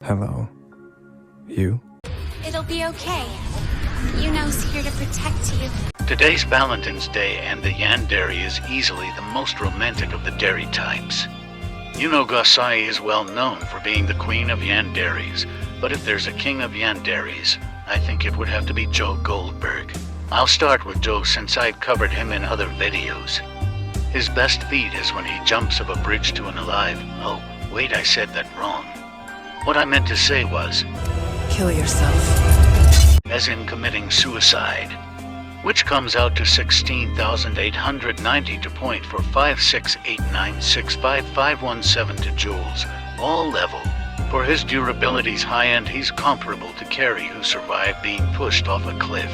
Hello. You? It'll be okay. Yuno's here to protect you. Today's Valentine's Day, and the yandere is easily the most romantic of the dairy types. Yuno Gasai is well known for being the queen of yanderes, but if there's a king of yanderes, I think it would have to be Joe Goldberg. I'll start with Joe since I've covered him in other videos. His best feat is when he jumps off a bridge to an alive. Oh, wait, I said that wrong. What I meant to say was, kill yourself. as in committing suicide, which comes out to 16,890 to point for 568965517 joules, all level. For his durability's high end, he's comparable to Carrie, who survived being pushed off a cliff.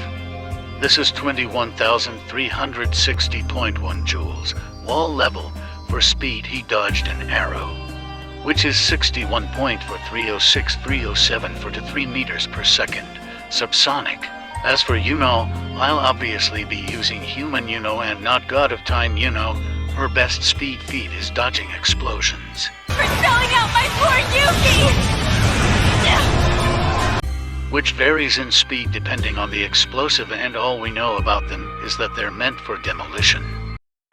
This is 21,360.1 joules, wall level. For speed, he dodged an arrow, which is 61 point for 306-307 for to 3 meters per second, subsonic. As for Yuno, I'll obviously be using human Yuno and not God of Time Yuno. Her best speed feat is dodging explosions. For selling out my poor Yuki! Which varies in speed depending on the explosive, and all we know about them is that they're meant for demolition.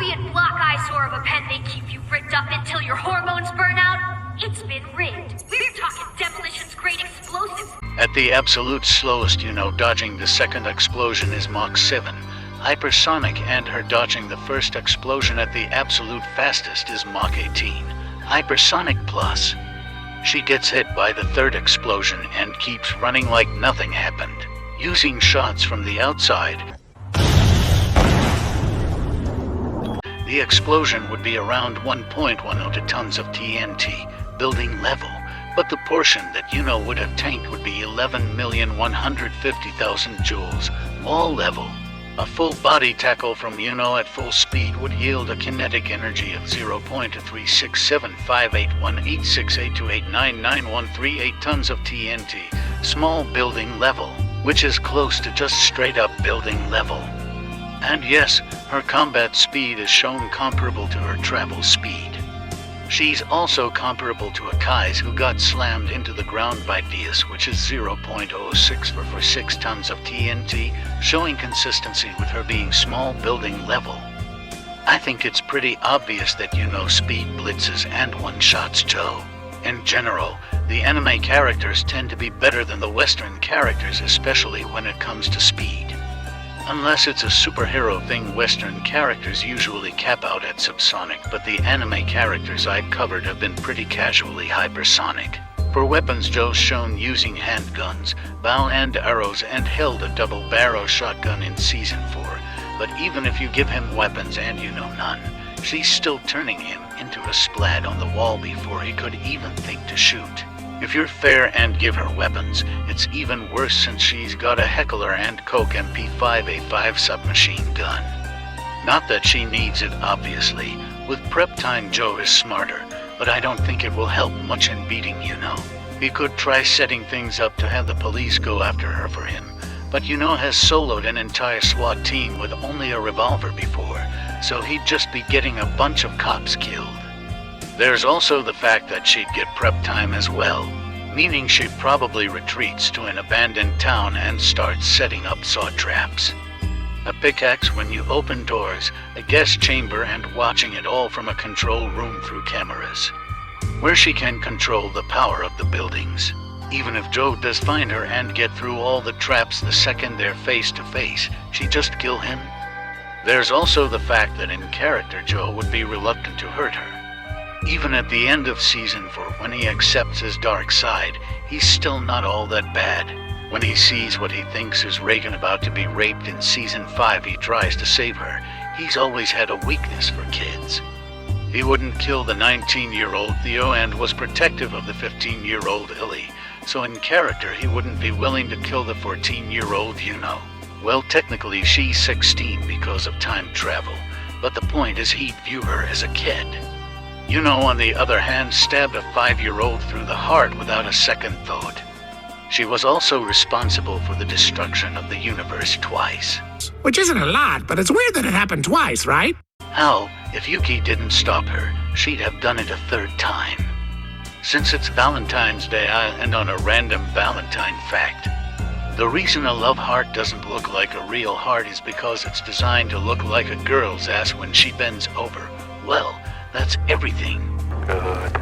Soviet black eyesore of a pen, they keep you rigged up until your hormones burn out. It's been rigged. We're talking demolition's great explosives. At the absolute slowest, dodging the second explosion is Mach 7. Hypersonic, and her dodging the first explosion at the absolute fastest is Mach 18. Hypersonic plus. She gets hit by the third explosion and keeps running like nothing happened, using shots from the outside. The explosion would be around 1.10 tons of TNT, building level, but the portion that Yuno would have tanked would be 11,150,000 joules, wall level. A full body tackle from Yuno at full speed would yield a kinetic energy of 0.36758186828999138 tons of TNT, small building level, which is close to just straight up building level. And yes, her combat speed is shown comparable to her travel speed. She's also comparable to Akai's, who got slammed into the ground by Diaz, which is 0.06 for 6 tons of TNT, showing consistency with her being small building level. I think it's pretty obvious that Yuno speed blitzes and one-shots Joe. In general, the anime characters tend to be better than the Western characters, especially when it comes to speed. Unless it's a superhero thing, Western characters usually cap out at subsonic, but the anime characters I've covered have been pretty casually hypersonic. For weapons, Joe's shown using handguns, bow and arrows, and held a double barrel shotgun in Season 4. But even if you give him weapons and none, she's still turning him into a splat on the wall before he could even think to shoot. If you're fair and give her weapons, it's even worse since she's got a Heckler & Koch MP5A5 submachine gun. Not that she needs it, obviously. With prep time, Joe is smarter, but I don't think it will help much in beating Yuno. He could try setting things up to have the police go after her for him, but Yuno has soloed an entire SWAT team with only a revolver before, so he'd just be getting a bunch of cops killed. There's also the fact that she'd get prep time as well, meaning she probably retreats to an abandoned town and starts setting up saw traps. A pickaxe when you open doors, a guest chamber, and watching it all from a control room through cameras, where she can control the power of the buildings. Even if Joe does find her and get through all the traps the second they're face to face, she just kill him. There's also the fact that in character Joe would be reluctant to hurt her. Even at the end of Season 4, when he accepts his dark side, he's still not all that bad. When he sees what he thinks is Reagan about to be raped in Season 5, he tries to save her. He's always had a weakness for kids. He wouldn't kill the 19-year-old Theo and was protective of the 15-year-old Illy, so in character he wouldn't be willing to kill the 14-year-old Yuno. Well, technically she's 16 because of time travel, but the point is he'd view her as a kid. Yuno, on the other hand, stabbed a 5-year-old through the heart without a second thought. She was also responsible for the destruction of the universe twice. Which isn't a lot, but it's weird that it happened twice, right? How, if Yuki didn't stop her, she'd have done it a third time. Since it's Valentine's Day, I'll end on a random Valentine fact. The reason a love heart doesn't look like a real heart is because it's designed to look like a girl's ass when she bends over. Well, that's everything. Good.